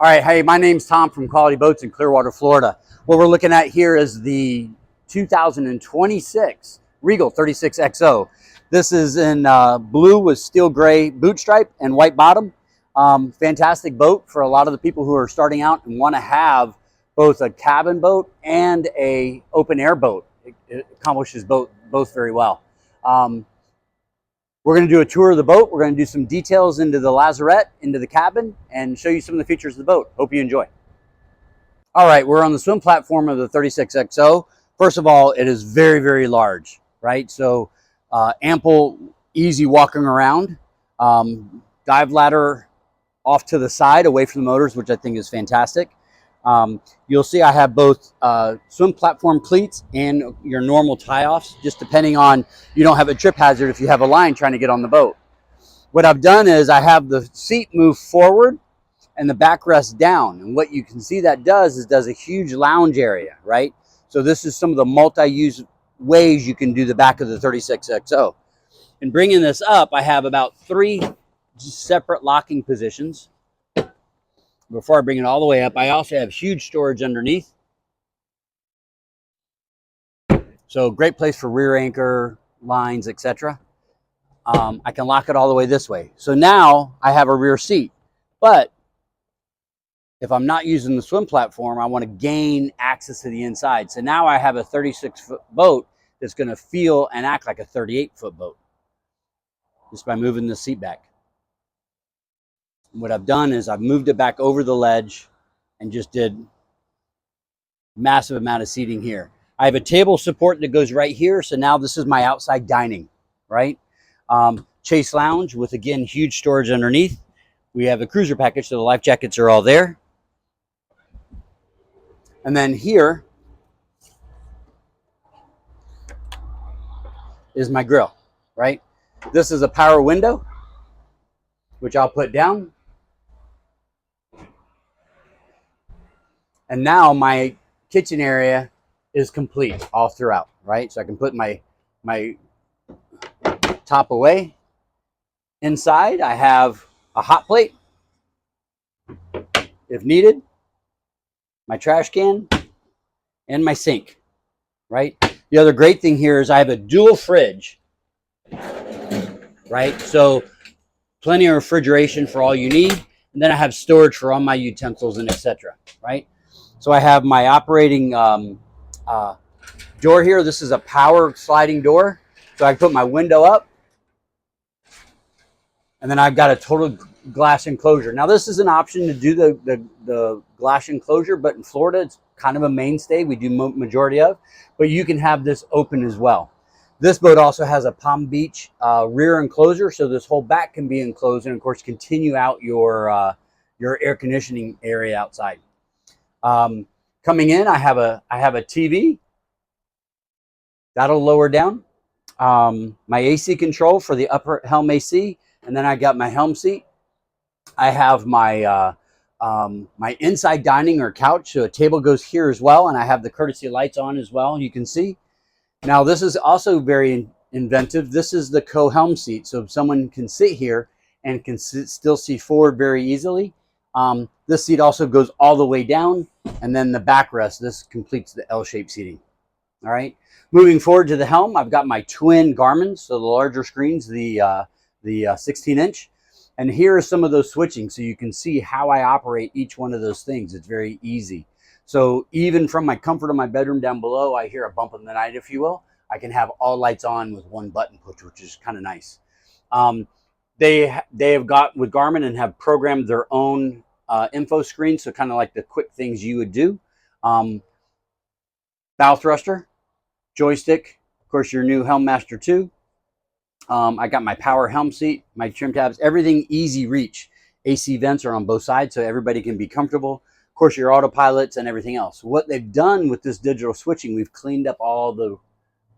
All right, hey, my name's Tom from Quality Boats in Clearwater, Florida. What we're looking at here is the 2026 Regal 36XO. This is in blue with steel gray boot stripe and white bottom. Fantastic boat for a lot of the people who are starting out and want to have both a cabin boat and a open air boat. It accomplishes both very well. We're going to do a tour of the boat. We're going to do some details into the lazarette, into the cabin, and show you some of the features of the boat. Hope you enjoy. All right, we're on the swim platform of the 36XO. First of all, it is very, very large, right? So ample, easy walking around. Dive ladder off to the side, away from the motors, which I think is fantastic. You'll see I have both swim platform cleats and your normal tie-offs, just depending on you don't have a trip hazard if you have a line trying to get on the boat. What I've done is I have the seat move forward and the backrest down. And what you can see that does a huge lounge area, right? So this is some of the multi-use ways you can do the back of the 36XO. And bringing this up, I have about 3 separate locking positions. Before I bring it all the way up, I also have huge storage underneath. So great place for rear anchor, lines, etc. I can lock it all the way this way. So now I have a rear seat. But if I'm not using the swim platform, I want to gain access to the inside. So now I have a 36-foot boat that's going to feel and act like a 38-foot boat just by moving the seat back. What I've done is I've moved it back over the ledge and just did massive amount of seating here. I have a table support that goes right here. So now this is my outside dining, right? Chase lounge with, again, huge storage underneath. We have a cruiser package, so the life jackets are all there. And then here is my grill, right? This is a power window, which I'll put down. And now my kitchen area is complete all throughout, right? So I can put my top away. Inside, I have a hot plate, if needed, my trash can, and my sink, right? The other great thing here is I have a dual fridge, right? So plenty of refrigeration for all you need. And then I have storage for all my utensils and etc., right? So I have my operating door here. This is a power sliding door. So I can put my window up. And then I've got a total glass enclosure. Now this is an option to do the glass enclosure, but in Florida, it's kind of a mainstay. We do majority of, but you can have this open as well. This boat also has a Palm Beach rear enclosure. So this whole back can be enclosed and of course continue out your air conditioning area outside. Coming in, I have a TV that'll lower down. My AC control for the upper helm AC, and then I got my helm seat. I have my my inside dining or couch, so a table goes here as well, and I have the courtesy lights on as well. You can see. Now this is also very inventive. This is the co-helm seat, so someone can sit here and can still see forward very easily. This seat also goes all the way down, and then the backrest, this completes the L-shaped seating. All right, moving forward to the helm, I've got my twin Garmins, so the larger screens, the 16-inch. And here are some of those switching, so you can see how I operate each one of those things. It's very easy. So even from my comfort of my bedroom down below, I hear a bump in the night, if you will. I can have all lights on with one button push, which is kind of nice. They have got with Garmin and have programmed their own info screen, so kind of like the quick things you would do. Bow thruster, joystick, of course your new Helm Master 2. I got my power helm seat, my trim tabs, everything easy reach. AC vents are on both sides so everybody can be comfortable. Of course your autopilots and everything else. What they've done with this digital switching, we've cleaned up all the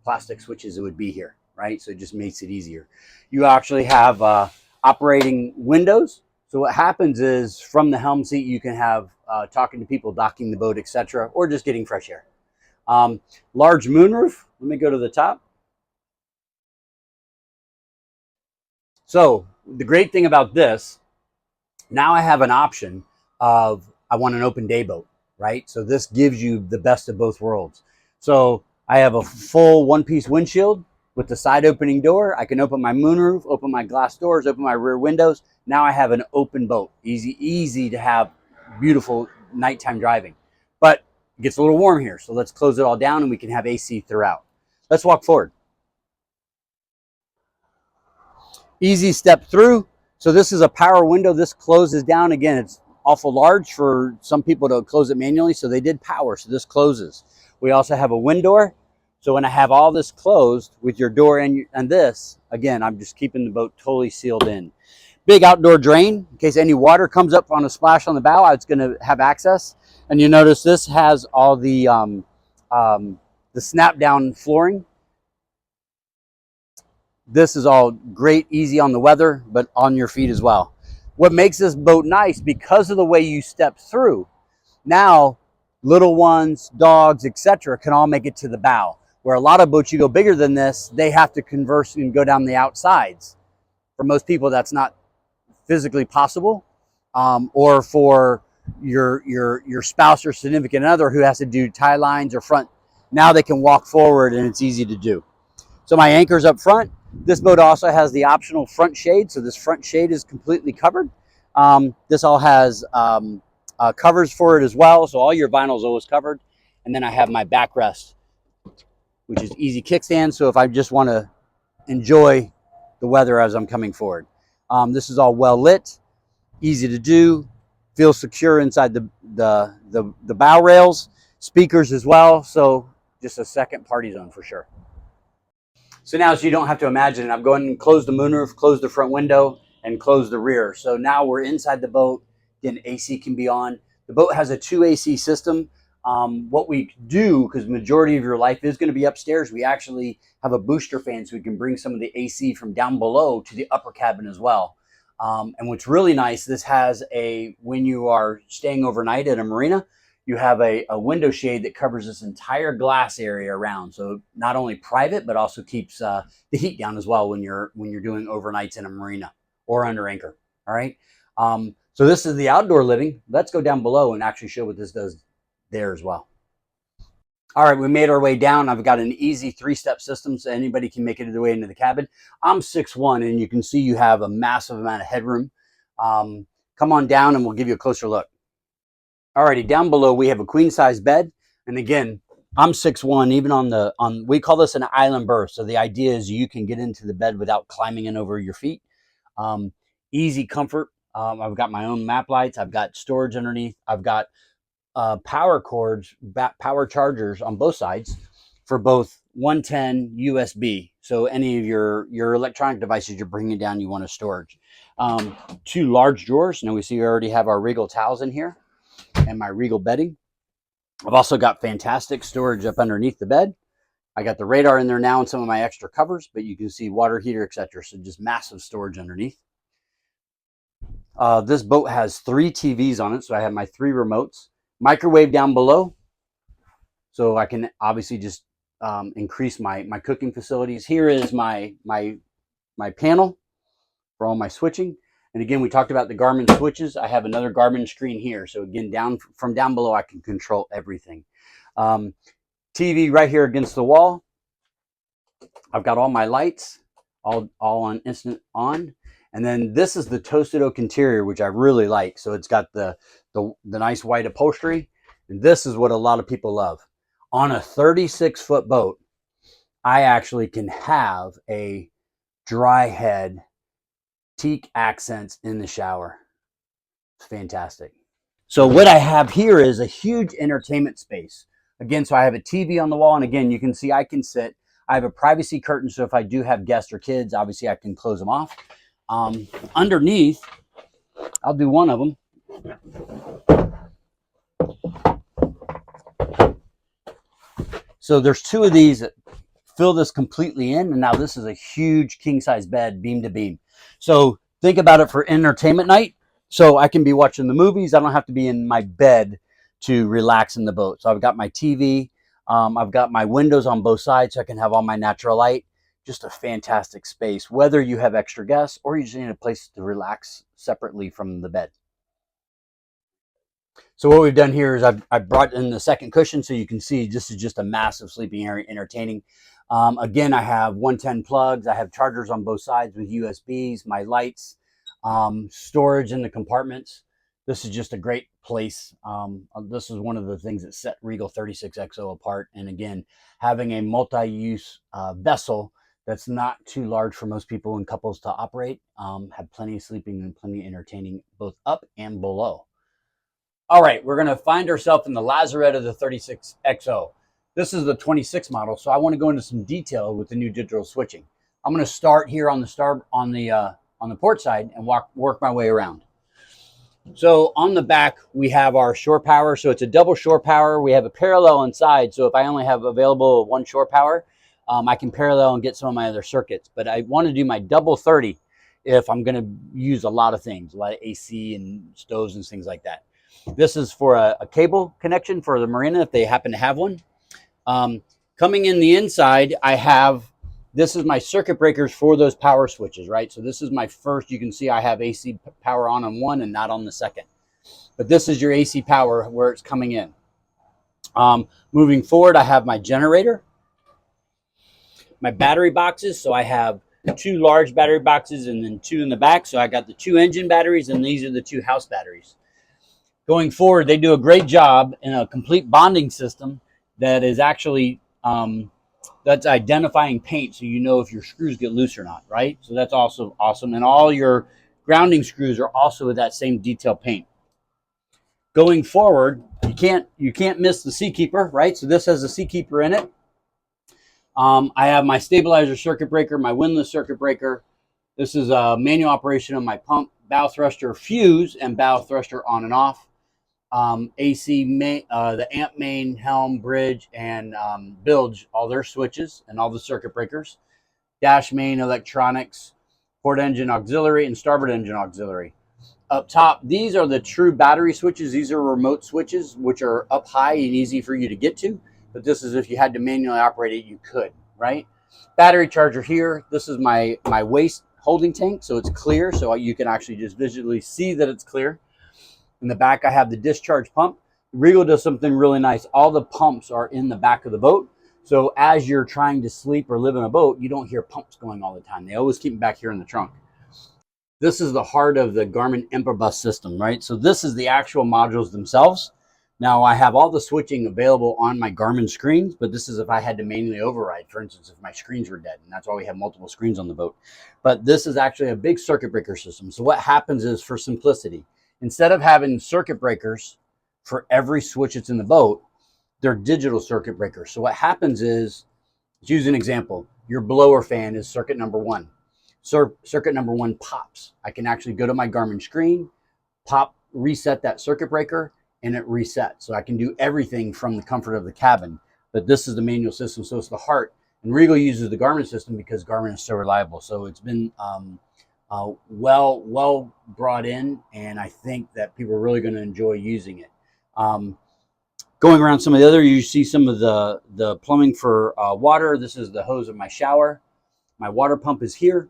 plastic switches that would be here, right? So it just makes it easier. You actually have operating windows. So what happens is from the helm seat, you can have talking to people, docking the boat, etc., or just getting fresh air. Large moonroof. Let me go to the top. So the great thing about this, now I have an option of I want an open day boat, right? So this gives you the best of both worlds. So I have a full one-piece windshield with the side opening door. I can open my moonroof, open my glass doors, open my rear windows. Now I have an open boat. Easy to have beautiful nighttime driving. But it gets a little warm here, so let's close it all down and we can have AC throughout. Let's walk forward. Easy step through. So this is a power window. This closes down. Again, it's awful large for some people to close it manually, so they did power, so this closes. We also have a wind door. So when I have all this closed with your door and this, again, I'm just keeping the boat totally sealed in. Big outdoor drain in case any water comes up on a splash on the bow. It's going to have access. And you notice this has all the snap down flooring. This is all great, easy on the weather, but on your feet as well. What makes this boat nice, because of the way you step through, now little ones, dogs, etc. can all make it to the bow. Where a lot of boats, you go bigger than this, they have to converse and go down the outsides. For most people, that's not physically possible. Or for your spouse or significant other who has to do tie lines or front, now they can walk forward and it's easy to do. So my anchor's up front. This boat also has the optional front shade, so this front shade is completely covered. This all has covers for it as well, so all your vinyl is always covered. And then I have my backrest, which is easy kickstand, so if I just want to enjoy the weather as I'm coming forward. This is all well lit, easy to do, feels secure inside the bow rails, speakers as well, so just a second party zone for sure. So now, so you don't have to imagine it, I'm going and close the moonroof, close the front window, and close the rear. So now we're inside the boat. Again, AC can be on. The boat has a 2 AC system. What we do, because the majority of your life is going to be upstairs, we actually have a booster fan so we can bring some of the AC from down below to the upper cabin as well. And what's really nice, this has when you are staying overnight at a marina, you have a window shade that covers this entire glass area around. So not only private, but also keeps the heat down as well when you're doing overnights in a marina or under anchor. All right. So this is the outdoor living. Let's go down below and actually show what this does there as well. All right, we made our way down. I've got an easy 3-step system so anybody can make it their way into the cabin. I'm 6'1", and you can see you have a massive amount of headroom. Come on down and we'll give you a closer look. Alrighty, down below we have a queen size bed, and again, I'm 6'1", even we call this an island berth. So the idea is you can get into the bed without climbing in over your feet. Easy comfort. I've got my own map lights. I've got storage underneath. I've got power cords, power chargers on both sides for both 110 USB. So any of your electronic devices you're bringing down, you want a storage. 2 large drawers. Now we see we already have our Regal towels in here and my Regal bedding. I've also got fantastic storage up underneath the bed. I got the radar in there now and some of my extra covers, but you can see water heater, etc. So just massive storage underneath. This boat has 3 TVs on it, so I have my 3 remotes. Microwave down below, so I can obviously just increase my cooking facilities. Here is my panel for all my switching. And again, we talked about the Garmin switches. I have another Garmin screen here. So again, from down below, I can control everything. TV right here against the wall. I've got all my lights, all on instant on. And then this is the toasted oak interior, which I really like. So it's got the nice white upholstery. And this is what a lot of people love. On a 36-foot boat, I actually can have a dry head teak accents in the shower. It's fantastic. So what I have here is a huge entertainment space. Again, so I have a TV on the wall, and again, you can see I can sit. I have a privacy curtain, so if I do have guests or kids, obviously I can close them off. Underneath, I'll do one of them. So there's 2 of these that fill this completely in, and now this is a huge king-size bed, beam to beam. So think about it for entertainment night. So I can be watching the movies. I don't have to be in my bed to relax in the boat. So I've got my TV. I've got my windows on both sides so I can have all my natural light. Just a fantastic space, whether you have extra guests or you just need a place to relax separately from the bed. So what we've done here is I've brought in the second cushion so you can see this is just a massive sleeping area, entertaining. Again, I have 110 plugs. I have chargers on both sides with USBs, my lights, storage in the compartments. This is just a great place. This is one of the things that set Regal 36XO apart. And again, having a multi-use vessel that's not too large for most people and couples to operate, have plenty of sleeping and plenty of entertaining both up and below. All right, we're going to find ourselves in the lazarette of the 36XO. This is the 26 model, so I want to go into some detail with the new digital switching. I'm going to start here on the port side and work my way around. So on the back, we have our shore power. So it's a double shore power. We have a parallel inside. So if I only have available one shore power, I can parallel and get some of my other circuits. But I want to do my double 30 if I'm going to use a lot of things, a lot of AC and stoves and things like that. This is for a cable connection for the marina if they happen to have one. Coming in the inside, this is my circuit breakers for those power switches, right? So this is my first, you can see I have AC power on one and not on the second. But this is your AC power where it's coming in. Moving forward, I have my generator, my battery boxes. So I have 2 large battery boxes and then 2 in the back. So I got the 2 engine batteries and these are the 2 house batteries. Going forward, they do a great job in a complete bonding system that is actually that's identifying paint, so you know if your screws get loose or not, right? So that's also awesome. And all your grounding screws are also with that same detail paint. Going forward, you can't miss the Seakeeper, right? So this has a Seakeeper in it. I have my stabilizer circuit breaker, my windlass circuit breaker. This is a manual operation of my pump, bow thruster fuse, and bow thruster on and off. AC main, the amp main, helm, bridge, and bilge, all their switches and all the circuit breakers. Dash main, electronics, port engine auxiliary, and starboard engine auxiliary. Up top, these are the true battery switches. These are remote switches, which are up high and easy for you to get to. But this is if you had to manually operate it, you could, right? Battery charger here. This is my waste holding tank, so it's clear, so you can actually just visually see that it's clear. In the back, I have the discharge pump. Regal does something really nice. All the pumps are in the back of the boat. So as you're trying to sleep or live in a boat, you don't hear pumps going all the time. They always keep them back here in the trunk. This is the heart of the Garmin Imperbus system, right? So this is the actual modules themselves. Now I have all the switching available on my Garmin screens, but this is if I had to manually override, for instance, if my screens were dead, and that's why we have multiple screens on the boat. But this is actually a big circuit breaker system. So what happens is, for simplicity, instead of having circuit breakers for every switch that's in the boat, they're digital circuit breakers. So what happens is, let's use an example. Your blower fan is circuit number 1. Circuit number 1 pops. I can actually go to my Garmin screen, reset that circuit breaker, and it resets. So I can do everything from the comfort of the cabin. But this is the manual system, so it's the heart. And Regal uses the Garmin system because Garmin is so reliable. So it's been well brought in, and I think that people are really going to enjoy using it. Going around some of the other, you see some of the plumbing for water. This is the hose of my shower. My water pump is here.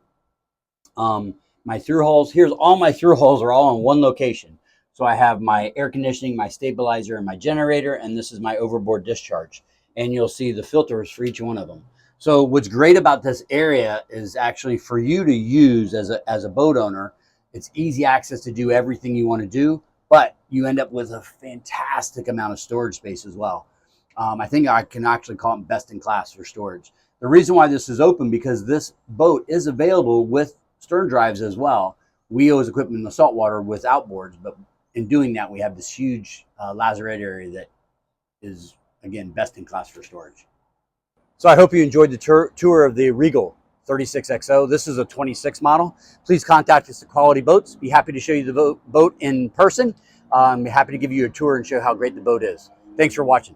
My through holes, all my through holes are all in one location. So I have my air conditioning, my stabilizer, and my generator, and this is my overboard discharge. And you'll see the filters for each one of them. So what's great about this area is actually for you to use as a boat owner. It's easy access to do everything you want to do, but you end up with a fantastic amount of storage space as well. I think I can actually call it best in class for storage. The reason why this is open, because this boat is available with stern drives as well. We always equip them in the saltwater with outboards, but in doing that, we have this huge lazarette area that is, again, best in class for storage. So I hope you enjoyed the tour of the Regal 36XO. This is a 26 model. Please contact us at Quality Boats. Be happy to show you the boat in person. Be happy to give you a tour and show how great the boat is. Thanks for watching.